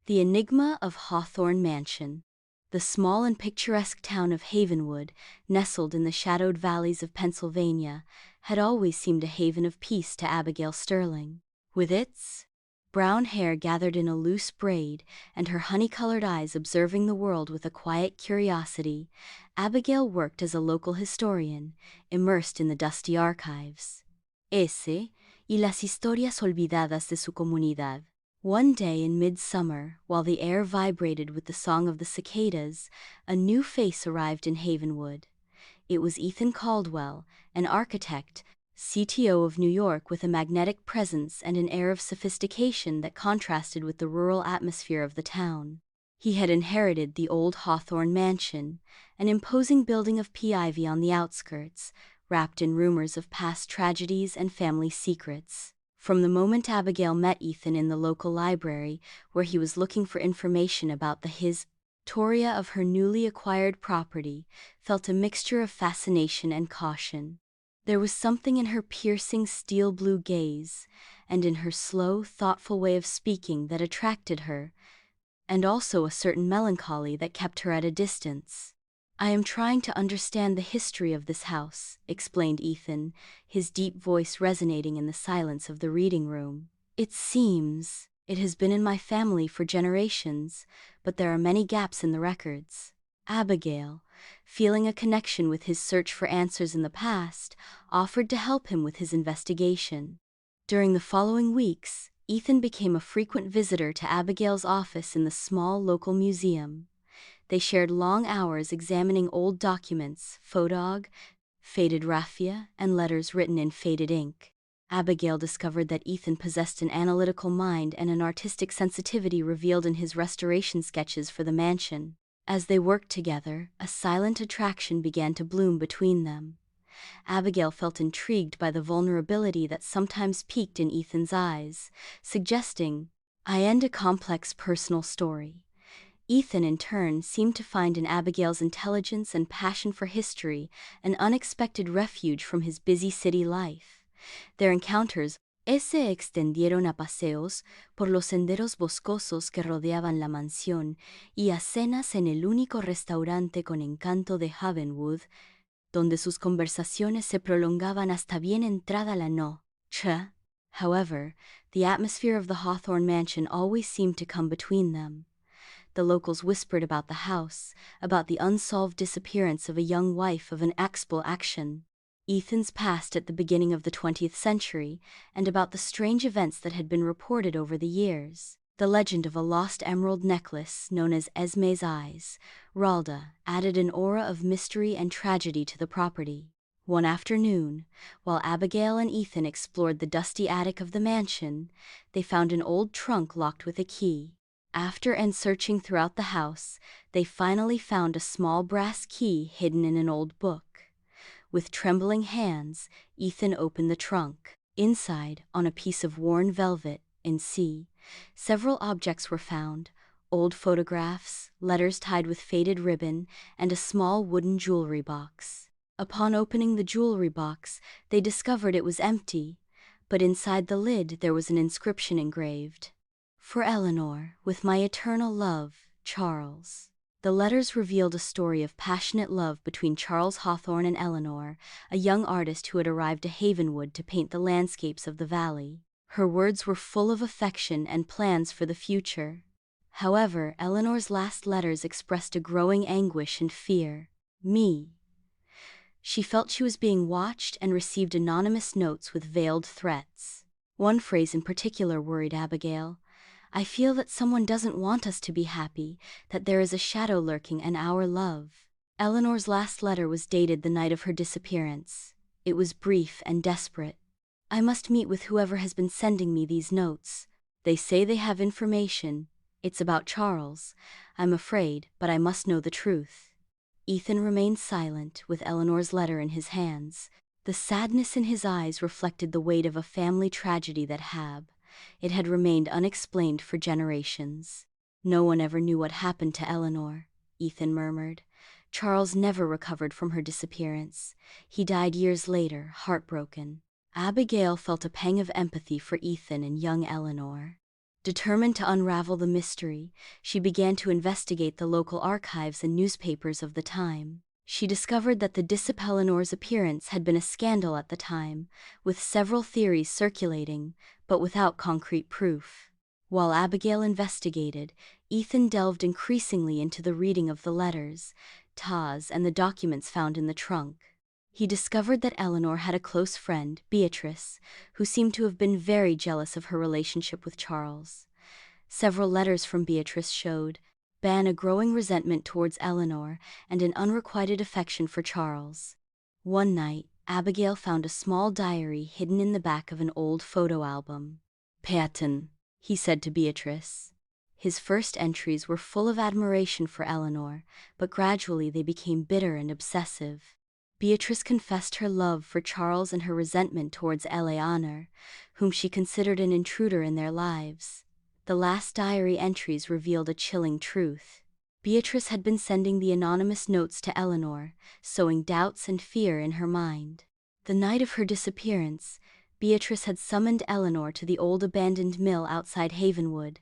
The Enigma of Hawthorne Mansion. The small and picturesque town of Havenwood, nestled in the shadowed valleys of Pennsylvania, had always seemed a haven of peace to Abigail Sterling. With its brown hair gathered in a loose braid, and her honey-colored eyes observing the world with a quiet curiosity, Abigail worked as a local historian, immersed in the dusty archives. Ese y las historias olvidadas de su comunidad. One day in midsummer, while the air vibrated with the song of the cicadas, a new face arrived in Havenwood. It was Ethan Caldwell, an architect, CTO of New York, with a magnetic presence and an air of sophistication that contrasted with the rural atmosphere of the town. He had inherited the old Hawthorne Mansion, an imposing building of pea ivy on the outskirts, wrapped in rumors of past tragedies and family secrets. From the moment Abigail met Ethan in the local library, where he was looking for information about the historia of her newly acquired property, felt a mixture of fascination and caution. There was something in her piercing steel-blue gaze, and in her slow, thoughtful way of speaking that attracted her, and also a certain melancholy that kept her at a distance. "I am trying to understand the history of this house," explained Ethan, his deep voice resonating in the silence of the reading room. "It seems it has been in my family for generations, but there are many gaps in the records." Abigail, feeling a connection with his search for answers in the past, offered to help him with his investigation. During the following weeks, Ethan became a frequent visitor to Abigail's office in the small local museum. They shared long hours examining old documents, photog, faded raffia, and letters written in faded ink. Abigail discovered that Ethan possessed an analytical mind and an artistic sensitivity revealed in his restoration sketches for the mansion. As they worked together, a silent attraction began to bloom between them. Abigail felt intrigued by the vulnerability that sometimes peeked in Ethan's eyes, suggesting a complex personal story. Ethan, in turn, seemed to find in Abigail's intelligence and passion for history an unexpected refuge from his busy city life. Their encounters se extendieron a paseos por los senderos boscosos que rodeaban la mansión y a cenas en el único restaurante con encanto de Havenwood, donde sus conversaciones se prolongaban hasta bien entrada la noche. However, the atmosphere of the Hawthorne Mansion always seemed to come between them. The locals whispered about the house, about the unsolved disappearance of a young wife of an action, Ethan's past at the beginning of the 20th century, and about the strange events that had been reported over the years. The legend of a lost emerald necklace, known as Esme's Eyes, Ralda, added an aura of mystery and tragedy to the property. One afternoon, while Abigail and Ethan explored the dusty attic of the mansion, they found an old trunk locked with a key. After searching throughout the house, they finally found a small brass key hidden in an old book. With trembling hands, Ethan opened the trunk. Inside, on a piece of worn velvet, several objects were found: old photographs, letters tied with faded ribbon, and a small wooden jewelry box. Upon opening the jewelry box, they discovered it was empty, but inside the lid there was an inscription engraved. "For Eleanor, with my eternal love, Charles." The letters revealed a story of passionate love between Charles Hawthorne and Eleanor, a young artist who had arrived to Havenwood to paint the landscapes of the valley. Her words were full of affection and plans for the future. However, Eleanor's last letters expressed a growing anguish and fear. She felt she was being watched and received anonymous notes with veiled threats. One phrase in particular worried Abigail. "I feel that someone doesn't want us to be happy, that there is a shadow lurking in our love." Eleanor's last letter was dated the night of her disappearance. It was brief and desperate. "I must meet with whoever has been sending me these notes. They say they have information. It's about Charles. I'm afraid, but I must know the truth." Ethan remained silent, with Eleanor's letter in his hands. The sadness in his eyes reflected the weight of a family tragedy that it had remained unexplained for generations. "No one ever knew what happened to Eleanor," Ethan murmured. "Charles never recovered from her disappearance. He died years later, heartbroken." Abigail felt a pang of empathy for Ethan and young Eleanor. Determined to unravel the mystery, she began to investigate the local archives and newspapers of the time. She discovered that the disappearance had been a scandal at the time, with several theories circulating, but without concrete proof. While Abigail investigated, Ethan delved increasingly into the reading of the letters, TAs, and the documents found in the trunk. He discovered that Eleanor had a close friend, Beatrice, who seemed to have been very jealous of her relationship with Charles. Several letters from Beatrice showed a growing resentment towards Eleanor and an unrequited affection for Charles. One night, Abigail found a small diary hidden in the back of an old photo album. "Peyton," he said to Beatrice. His first entries were full of admiration for Eleanor, but gradually they became bitter and obsessive. Beatrice confessed her love for Charles and her resentment towards Eleanor, whom she considered an intruder in their lives. The last diary entries revealed a chilling truth. Beatrice had been sending the anonymous notes to Eleanor, sowing doubts and fear in her mind. The night of her disappearance, Beatrice had summoned Eleanor to the old abandoned mill outside Havenwood,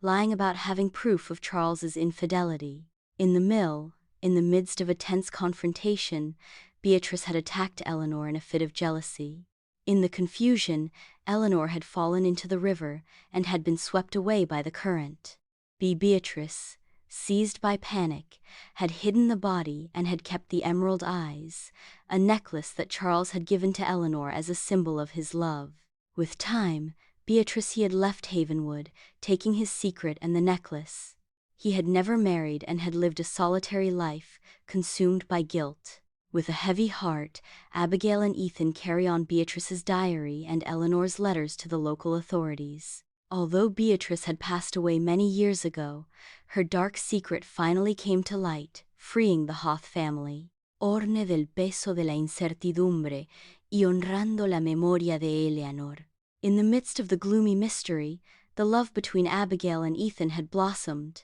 lying about having proof of Charles's infidelity. In the mill, in the midst of a tense confrontation, Beatrice had attacked Eleanor in a fit of jealousy. In the confusion, Eleanor had fallen into the river and had been swept away by the current. Beatrice, seized by panic, had hidden the body and had kept the emerald eyes, a necklace that Charles had given to Eleanor as a symbol of his love. With time, he had left Havenwood, taking his secret and the necklace. He had never married and had lived a solitary life, consumed by guilt. With a heavy heart, Abigail and Ethan carry on Beatrice's diary and Eleanor's letters to the local authorities. Although Beatrice had passed away many years ago, her dark secret finally came to light, freeing the Hawth family. Orne del peso de la incertidumbre y honrando la memoria de Eleanor. In the midst of the gloomy mystery, the love between Abigail and Ethan had blossomed.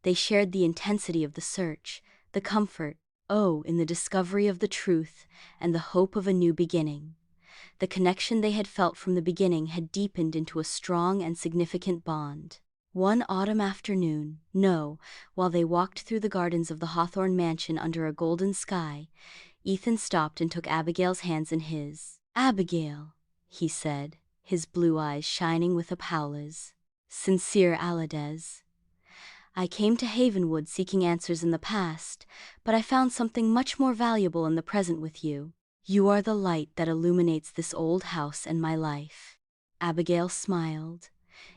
They shared the intensity of the search, the comfort, in the discovery of the truth, and the hope of a new beginning. The connection they had felt from the beginning had deepened into a strong and significant bond. One autumn afternoon, while they walked through the gardens of the Hawthorne Mansion under a golden sky, Ethan stopped and took Abigail's hands in his. "Abigail," he said, his blue eyes shining with a Paula's sincere Alades. "I came to Havenwood seeking answers in the past, but I found something much more valuable in the present with you. You are the light that illuminates this old house and my life." Abigail smiled.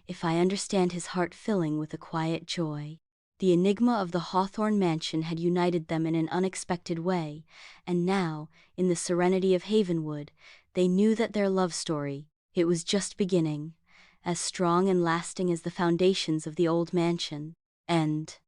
If I understand his heart filling with a quiet joy. The enigma of the Hawthorne Mansion had united them in an unexpected way, and now, in the serenity of Havenwood, they knew that their love story, it was just beginning, as strong and lasting as the foundations of the old mansion. End.